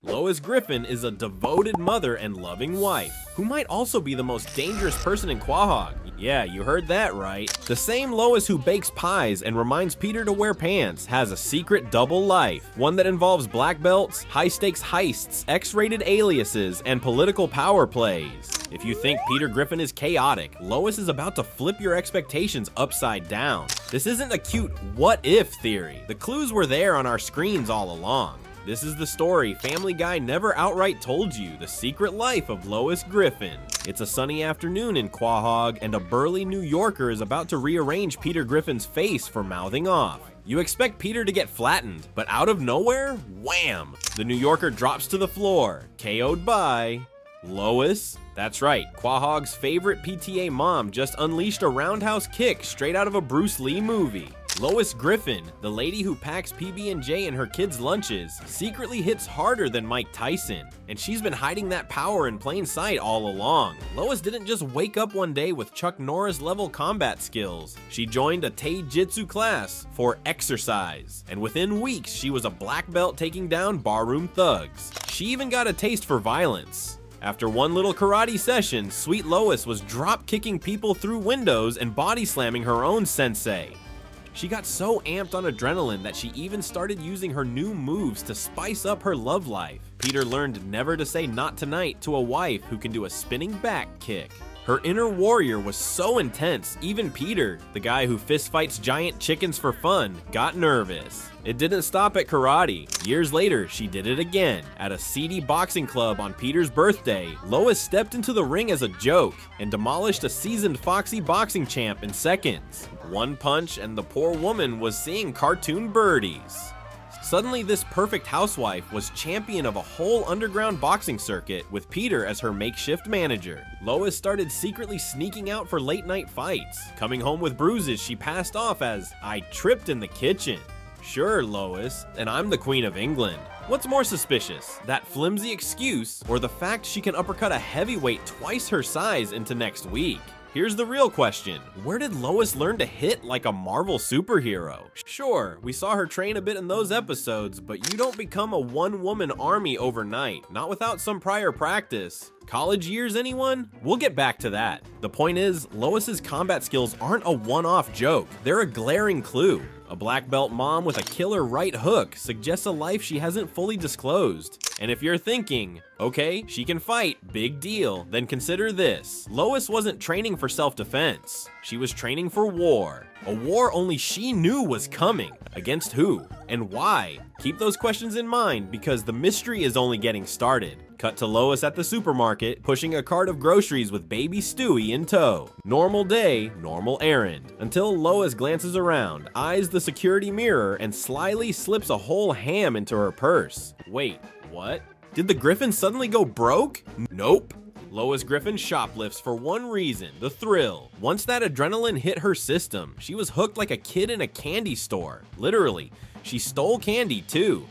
Lois Griffin is a devoted mother and loving wife, who might also be the most dangerous person in Quahog. Yeah, you heard that right. The same Lois who bakes pies and reminds Peter to wear pants has a secret double life, one that involves black belts, high-stakes heists, X-rated aliases, and political power plays. If you think Peter Griffin is chaotic, Lois is about to flip your expectations upside down. This isn't a cute what-if theory. The clues were there on our screens all along. This is the story Family Guy never outright told you, the secret life of Lois Griffin. It's a sunny afternoon in Quahog, and a burly New Yorker is about to rearrange Peter Griffin's face for mouthing off. You expect Peter to get flattened, but out of nowhere, wham! The New Yorker drops to the floor, KO'd by Lois. That's right, Quahog's favorite PTA mom just unleashed a roundhouse kick straight out of a Bruce Lee movie. Lois Griffin, the lady who packs PB&J in her kids' lunches, secretly hits harder than Mike Tyson, and she's been hiding that power in plain sight all along. Lois didn't just wake up one day with Chuck Norris-level combat skills. She joined a Taijutsu class for exercise, and within weeks she was a black belt taking down barroom thugs. She even got a taste for violence. After one little karate session, Sweet Lois was drop-kicking people through windows and body-slamming her own sensei. She got so amped on adrenaline that she even started using her new moves to spice up her love life. Peter learned never to say not tonight to a wife who can do a spinning back kick. Her inner warrior was so intense, even Peter, the guy who fistfights giant chickens for fun, got nervous. It didn't stop at karate. Years later, she did it again. At a seedy boxing club on Peter's birthday, Lois stepped into the ring as a joke and demolished a seasoned foxy boxing champ in seconds. One punch and the poor woman was seeing cartoon birdies. Suddenly, this perfect housewife was champion of a whole underground boxing circuit with Peter as her makeshift manager. Lois started secretly sneaking out for late-night fights, coming home with bruises she passed off as, "I tripped in the kitchen." Sure, Lois, and I'm the Queen of England. What's more suspicious, that flimsy excuse or the fact she can uppercut a heavyweight twice her size into next week? Here's the real question. Where did Lois learn to hit like a Marvel superhero? Sure, we saw her train a bit in those episodes, but you don't become a one-woman army overnight, not without some prior practice. College years, anyone? We'll get back to that. The point is, Lois's combat skills aren't a one-off joke. They're a glaring clue. A black belt mom with a killer right hook suggests a life she hasn't fully disclosed. And if you're thinking, okay, she can fight, big deal, then consider this. Lois wasn't training for self-defense. She was training for war. A war only she knew was coming. Against who? And why? Keep those questions in mind because the mystery is only getting started. Cut to Lois at the supermarket, pushing a cart of groceries with baby Stewie in tow. Normal day, normal errand. Until Lois glances around, eyes the security mirror, and slyly slips a whole ham into her purse. Wait, what? Did the Griffin suddenly go broke? Nope. Lois Griffin shoplifts for one reason, the thrill. Once that adrenaline hit her system, she was hooked like a kid in a candy store. Literally, she stole candy too.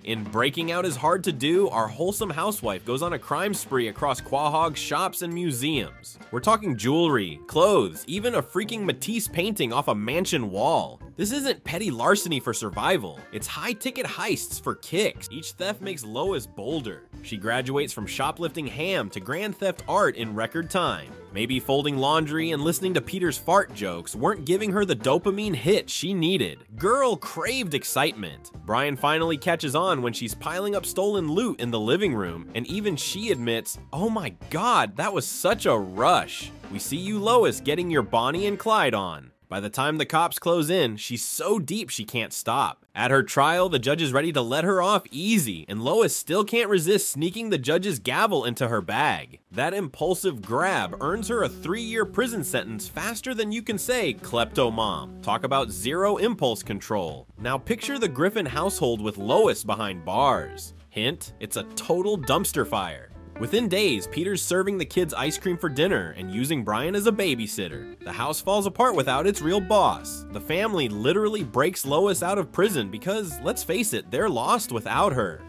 In Breaking Out Is Hard to Do, our wholesome housewife goes on a crime spree across Quahog's shops and museums. We're talking jewelry, clothes, even a freaking Matisse painting off a mansion wall. This isn't petty larceny for survival, it's high-ticket heists for kicks. Each theft makes Lois bolder. She graduates from shoplifting ham to grand theft art in record time. Maybe folding laundry and listening to Peter's fart jokes weren't giving her the dopamine hit she needed. Girl craved excitement. Brian finally catches on when she's piling up stolen loot in the living room, and even she admits, "Oh my god, that was such a rush." We see you, Lois, getting your Bonnie and Clyde on. By the time the cops close in, she's so deep she can't stop. At her trial, the judge is ready to let her off easy, and Lois still can't resist sneaking the judge's gavel into her bag. That impulsive grab earns her a 3-year prison sentence faster than you can say, "Klepto mom." Talk about zero impulse control. Now picture the Griffin household with Lois behind bars. Hint, it's a total dumpster fire. Within days, Peter's serving the kids ice cream for dinner and using Brian as a babysitter. The house falls apart without its real boss. The family literally breaks Lois out of prison because, let's face it, they're lost without her.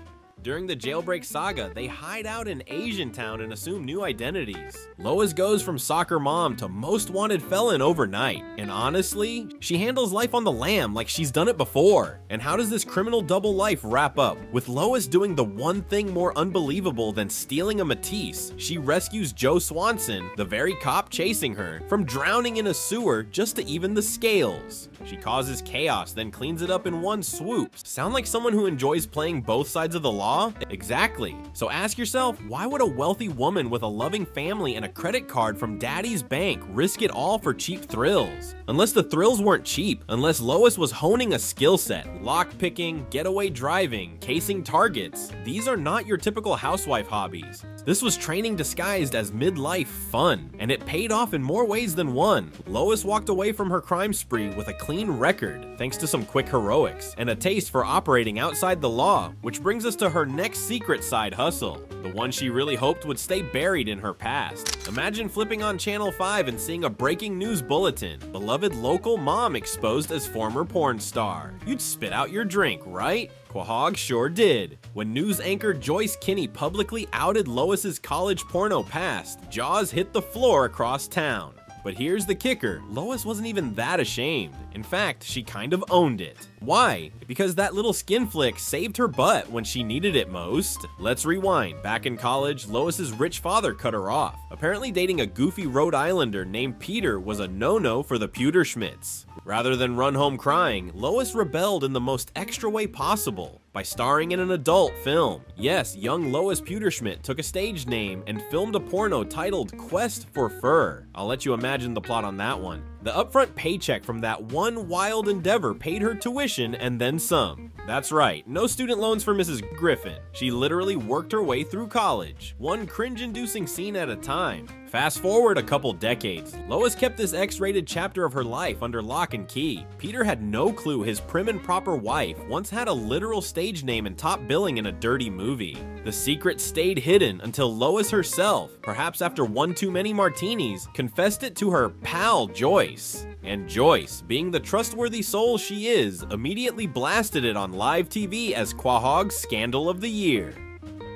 During the jailbreak saga, they hide out in Asian Town and assume new identities. Lois goes from soccer mom to most wanted felon overnight, and honestly, she handles life on the lam like she's done it before. And how does this criminal double life wrap up? With Lois doing the one thing more unbelievable than stealing a Matisse. She rescues Joe Swanson, the very cop chasing her, from drowning in a sewer just to even the scales. She causes chaos, then cleans it up in one swoop. Sound like someone who enjoys playing both sides of the law? Exactly. So ask yourself, why would a wealthy woman with a loving family and a credit card from daddy's bank risk it all for cheap thrills? Unless the thrills weren't cheap, unless Lois was honing a skill set, lockpicking, getaway driving, casing targets. These are not your typical housewife hobbies. This was training disguised as midlife fun, and it paid off in more ways than one. Lois walked away from her crime spree with a clean record, thanks to some quick heroics, and a taste for operating outside the law, which brings us to her next secret side hustle, the one she really hoped would stay buried in her past. Imagine flipping on Channel 5 and seeing a breaking news bulletin, beloved local mom exposed as former porn star. You'd spit out your drink, right? Quahog sure did. When news anchor Joyce Kinney publicly outed Lois's college porno past, jaws hit the floor across town. But here's the kicker, Lois wasn't even that ashamed. In fact, she kind of owned it. Why? Because that little skin flick saved her butt when she needed it most. Let's rewind. Back in college, Lois's rich father cut her off. Apparently dating a goofy Rhode Islander named Peter was a no-no for the Pewterschmidts. Rather than run home crying, Lois rebelled in the most extra way possible by starring in an adult film. Yes, young Lois Pewterschmidt took a stage name and filmed a porno titled Quest for Fur. I'll let you imagine the plot on that one. The upfront paycheck from that one wild endeavor paid her tuition and then some. That's right, no student loans for Mrs. Griffin. She literally worked her way through college, one cringe-inducing scene at a time. Fast forward a couple decades, Lois kept this X-rated chapter of her life under lock and key. Peter had no clue his prim and proper wife once had a literal stage name and top billing in a dirty movie. The secret stayed hidden until Lois herself, perhaps after one too many martinis, confessed it to her pal Joyce. And Joyce, being the trustworthy soul she is, immediately blasted it on live TV as Quahog's Scandal of the Year.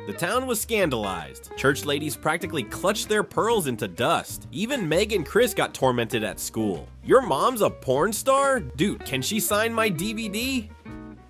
The town was scandalized. Church ladies practically clutched their pearls into dust. Even Meg and Chris got tormented at school. Your mom's a porn star? Dude, can she sign my DVD?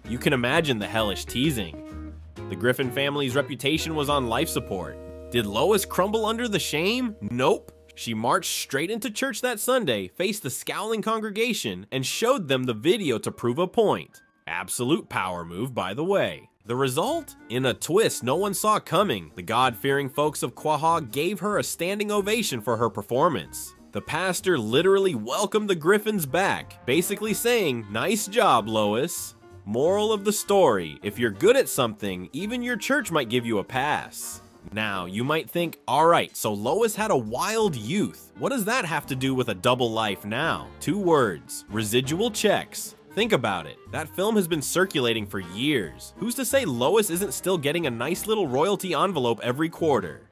You can imagine the hellish teasing. The Griffin family's reputation was on life support. Did Lois crumble under the shame? Nope. She marched straight into church that Sunday, faced the scowling congregation, and showed them the video to prove a point. Absolute power move, by the way. The result? In a twist no one saw coming, the God-fearing folks of Quahog gave her a standing ovation for her performance. The pastor literally welcomed the Griffins back, basically saying, "Nice job, Lois." Moral of the story, if you're good at something, even your church might give you a pass. Now, you might think, alright, so Lois had a wild youth. What does that have to do with a double life now? 2 words, residual checks. Think about it. That film has been circulating for years. Who's to say Lois isn't still getting a nice little royalty envelope every quarter?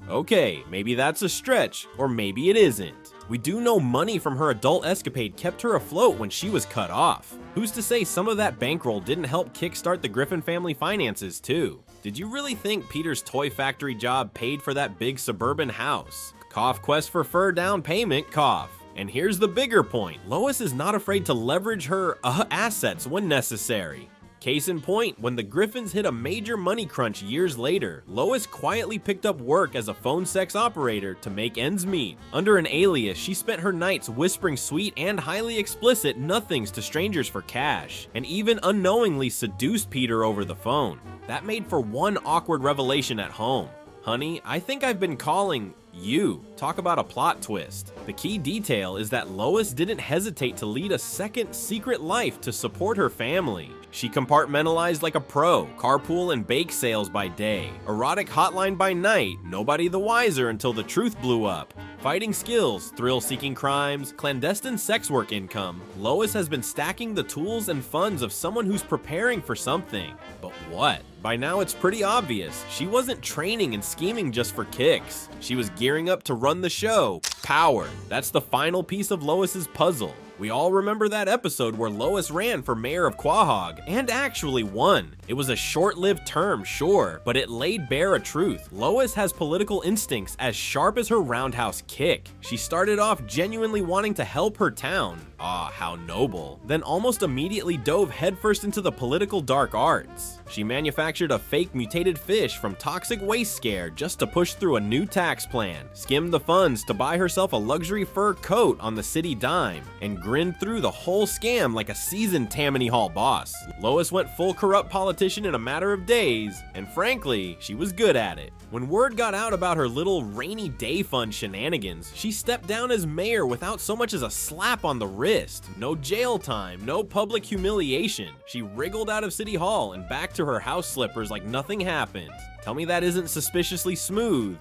Okay, maybe that's a stretch, or maybe it isn't. We do know money from her adult escapade kept her afloat when she was cut off. Who's to say some of that bankroll didn't help kickstart the Griffin family finances too? Did you really think Peter's toy factory job paid for that big suburban house? Cough, Quest for Fur down payment, cough. And here's the bigger point, Lois is not afraid to leverage her assets when necessary. Case in point, when the Griffins hit a major money crunch years later, Lois quietly picked up work as a phone sex operator to make ends meet. Under an alias, she spent her nights whispering sweet and highly explicit nothings to strangers for cash, and even unknowingly seduced Peter over the phone. That made for one awkward revelation at home. Honey, I think I've been calling you. Talk about a plot twist. The key detail is that Lois didn't hesitate to lead a second secret life to support her family. She compartmentalized like a pro, carpool and bake sales by day, erotic hotline by night, nobody the wiser until the truth blew up. Fighting skills, thrill-seeking crimes, clandestine sex work income, Lois has been stacking the tools and funds of someone who's preparing for something. But what? By now it's pretty obvious. She wasn't training and scheming just for kicks. She was gearing up to run the show. Power. That's the final piece of Lois's puzzle. We all remember that episode where Lois ran for mayor of Quahog and actually won. It was a short-lived term, sure, but it laid bare a truth. Lois has political instincts as sharp as her roundhouse kick. She started off genuinely wanting to help her town. Ah, how noble. Then almost immediately dove headfirst into the political dark arts. She manufactured a fake mutated fish from toxic waste scare just to push through a new tax plan, skimmed the funds to buy herself a luxury fur coat on the city dime, and grinned through the whole scam like a seasoned Tammany Hall boss. Lois went full corrupt politician in a matter of days, and frankly, she was good at it. When word got out about her little rainy day fund shenanigans, she stepped down as mayor without so much as a slap on the wrist. No jail time, no public humiliation. She wriggled out of City Hall and back to her house slippers like nothing happened. Tell me that isn't suspiciously smooth.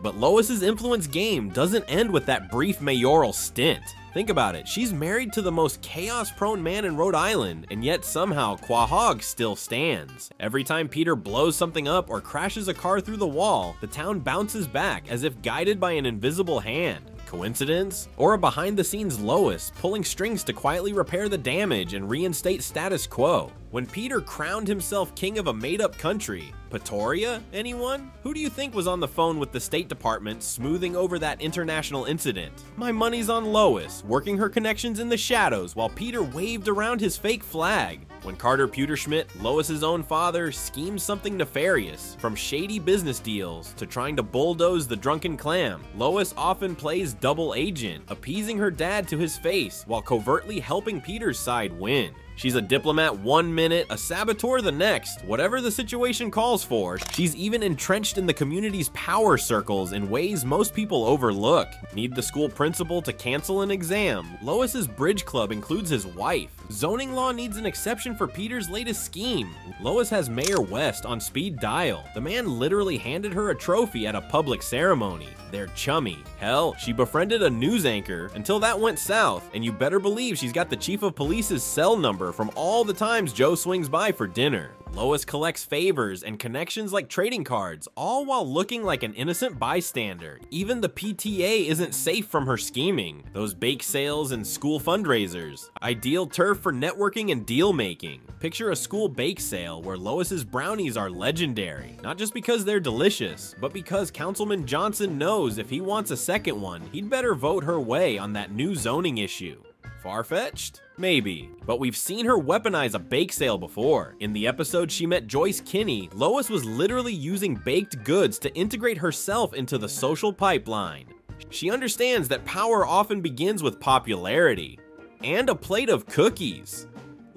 But Lois's influence game doesn't end with that brief mayoral stint. Think about it, she's married to the most chaos-prone man in Rhode Island, and yet somehow Quahog still stands. Every time Peter blows something up or crashes a car through the wall, the town bounces back as if guided by an invisible hand. Coincidence? Or a behind-the-scenes Lois pulling strings to quietly repair the damage and reinstate status quo? When Peter crowned himself king of a made-up country, Pretoria, anyone? Who do you think was on the phone with the State Department smoothing over that international incident? My money's on Lois, working her connections in the shadows while Peter waved around his fake flag. When Carter Pewterschmidt, Lois's own father, schemed something nefarious, from shady business deals to trying to bulldoze the drunken clam, Lois often plays double agent, appeasing her dad to his face while covertly helping Peter's side win. She's a diplomat one minute, a saboteur the next, whatever the situation calls for. She's even entrenched in the community's power circles in ways most people overlook. Need the school principal to cancel an exam? Lois's bridge club includes his wife. Zoning law needs an exception for Peter's latest scheme. Lois has Mayor West on speed dial. The man literally handed her a trophy at a public ceremony. They're chummy. Hell, she befriended a news anchor until that went south, and you better believe she's got the chief of police's cell number from all the times Joe swings by for dinner. Lois collects favors and connections like trading cards, all while looking like an innocent bystander. Even the PTA isn't safe from her scheming. Those bake sales and school fundraisers. Ideal turf for networking and deal making. Picture a school bake sale where Lois's brownies are legendary, not just because they're delicious, but because Councilman Johnson knows if he wants a second one, he'd better vote her way on that new zoning issue. Far-fetched? Maybe. But we've seen her weaponize a bake sale before. In the episode she met Joyce Kinney, Lois was literally using baked goods to integrate herself into the social pipeline. She understands that power often begins with popularity. And a plate of cookies.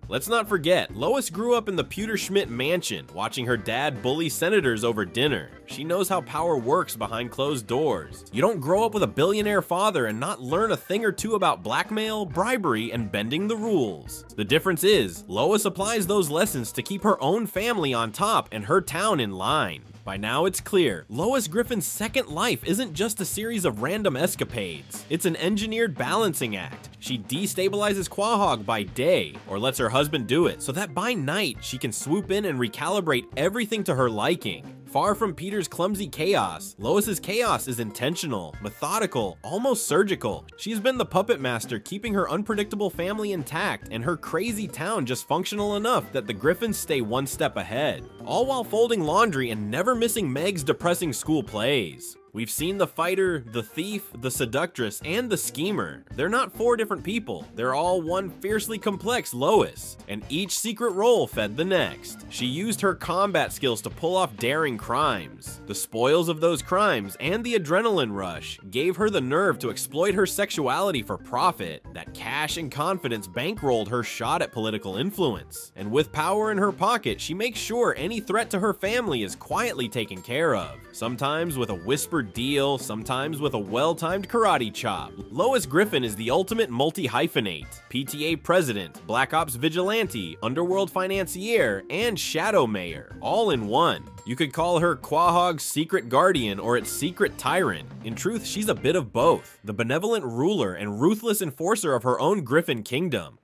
Let's not forget, Lois grew up in the Pewterschmidt mansion, watching her dad bully senators over dinner. She knows how power works behind closed doors. You don't grow up with a billionaire father and not learn a thing or two about blackmail, bribery, and bending the rules. The difference is, Lois applies those lessons to keep her own family on top and her town in line. By now it's clear, Lois Griffin's second life isn't just a series of random escapades. It's an engineered balancing act. She destabilizes Quahog by day, or lets her husband do it, so that by night she can swoop in and recalibrate everything to her liking. Far from Peter's clumsy chaos, Lois's chaos is intentional, methodical, almost surgical. She's been the puppet master keeping her unpredictable family intact and her crazy town just functional enough that the Griffins stay one step ahead. All while folding laundry and never missing Meg's depressing school plays. We've seen the fighter, the thief, the seductress, and the schemer. They're not four different people. They're all one fiercely complex Lois, and each secret role fed the next. She used her combat skills to pull off daring crimes. The spoils of those crimes and the adrenaline rush gave her the nerve to exploit her sexuality for profit. That cash and confidence bankrolled her shot at political influence. And with power in her pocket, she makes sure any threat to her family is quietly taken care of. Sometimes with a whispered deal, sometimes with a well-timed karate chop. Lois Griffin is the ultimate multi-hyphenate. PTA president, Black Ops vigilante, underworld financier, and shadow mayor, all in one. You could call her Quahog's secret guardian or its secret tyrant. In truth, she's a bit of both. The benevolent ruler and ruthless enforcer of her own Griffin kingdom.